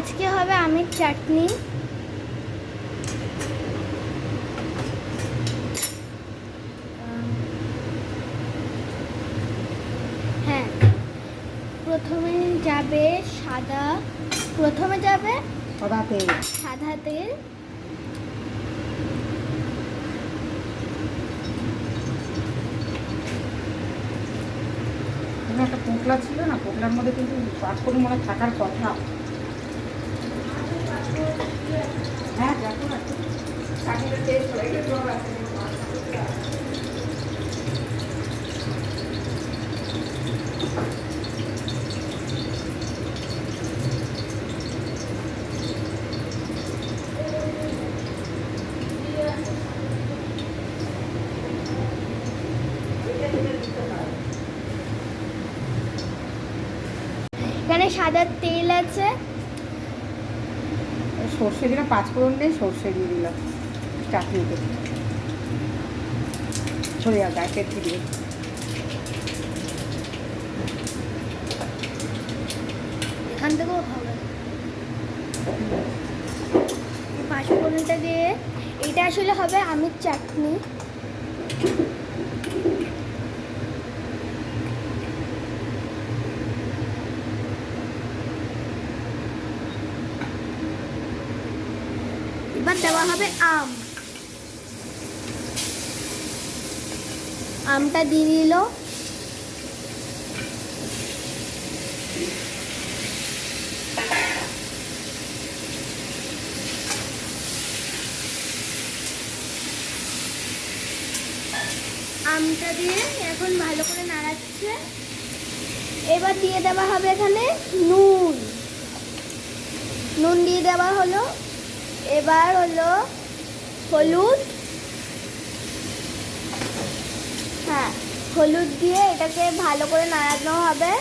আজকে হবে আমের চাটনি। হ্যাঁ, প্রথমে যাবে সাদা তেল। একটা পোকলা ছিল না, পোকলার মধ্যে কিন্তু পাঁচফোড়ন মনে থাকার কথা। হ্যাঁ দেখো না, চাটনিটা টেস্ট হয়ে গেছে। এখানে সাদা তেল আছে, সর্ষে দিলাম, পাঁচফোড়ন দিয়ে সর্ষে দিয়ে দিলাম চাটনিতে। ছড়ে যাও গায়ে তেল দিয়ে। এখান থেকেও হবে। পাঁচফোড়নটা দিয়ে এটা আসলে হবে আমের চাটনি। এবার দেওয়া হবে আমটা দিয়ে দিল। আমটা দিয়ে এখন ভালো করে নাড়াচ্ছে। এবার দিয়ে দেওয়া হবে এখানে নুন দিয়ে দেওয়া হলো। এবার হলো হলুদ। হ্যাঁ, হলুদ দিয়ে এটাকে ভালো করে নাড়ানো হবে।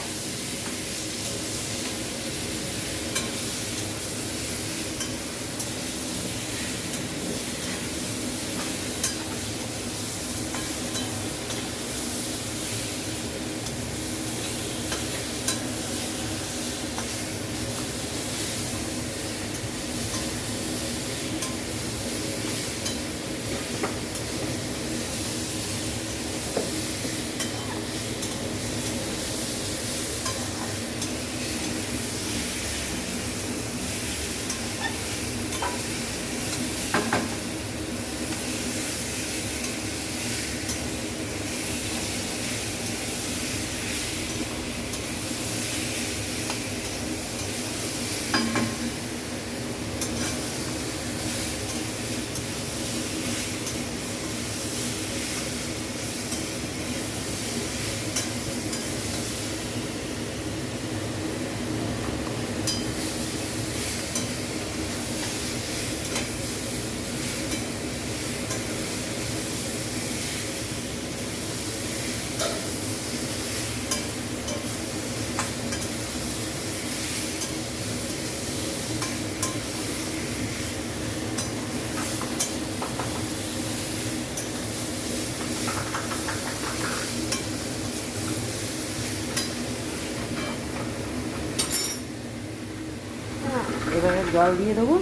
এবারে জল দিয়ে দেবো।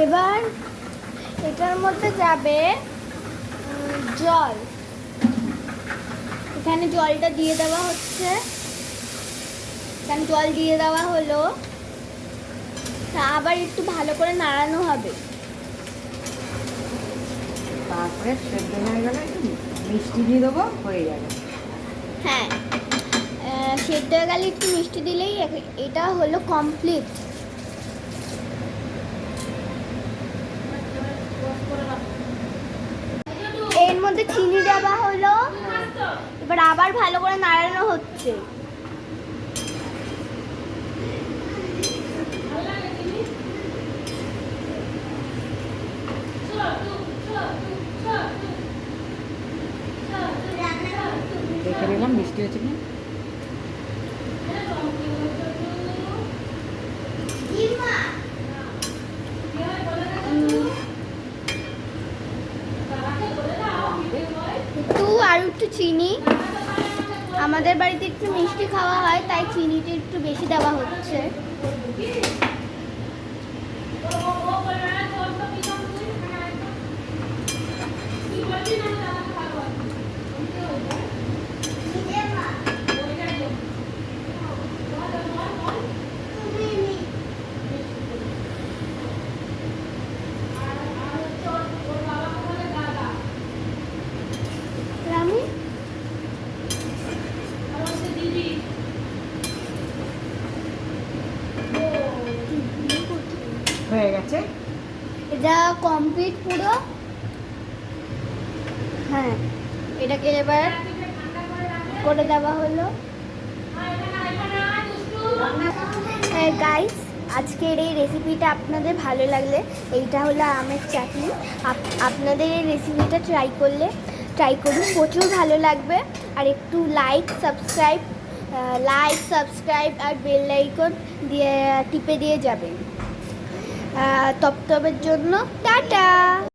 এবার এটার মধ্যে যাবে জল। এখানে জলটা দিয়ে দেওয়া হচ্ছে। এখানে জল দিয়ে দেওয়া হলো। আবার একটু ভালো করে নাড়ানো হবে। তারপরে সেদ্ধ হয়ে গেলে একটু মিষ্টি দিয়ে দেবো, হয়ে যাবে। হ্যাঁ, সেদ্ধ হয়ে গেলে একটু মিষ্টি দিলেই এটা হলো কমপ্লিট। এর মধ্যে চিনি দেওয়া হলো। এবার আবার ভালো করে নাড়ানো হচ্ছে। দেখে নিলাম মিষ্টি হয়েছে কি। আর একটু চিনি, আমাদের বাড়িতে একটু মিষ্টি খাওয়া হয় তাই চিনিটা একটু বেশি দেওয়া হচ্ছে। হয়ে গেছে। এটা কমপ্লিট পুরো। হ্যাঁ, এটাকে এবার করে দেওয়া হলো। গাইস, আজকের এই রেসিপিটা আপনাদের ভালো লাগলে, এইটা হলো আমের চাটনি। আপনাদের এই রেসিপিটা ট্রাই করুন, প্রচুর ভালো লাগবে। আর একটু লাইক সাবস্ক্রাইব আর বেল আইকন দিয়ে টিপে দিয়ে যাবেন। তবের জন্য টাটা।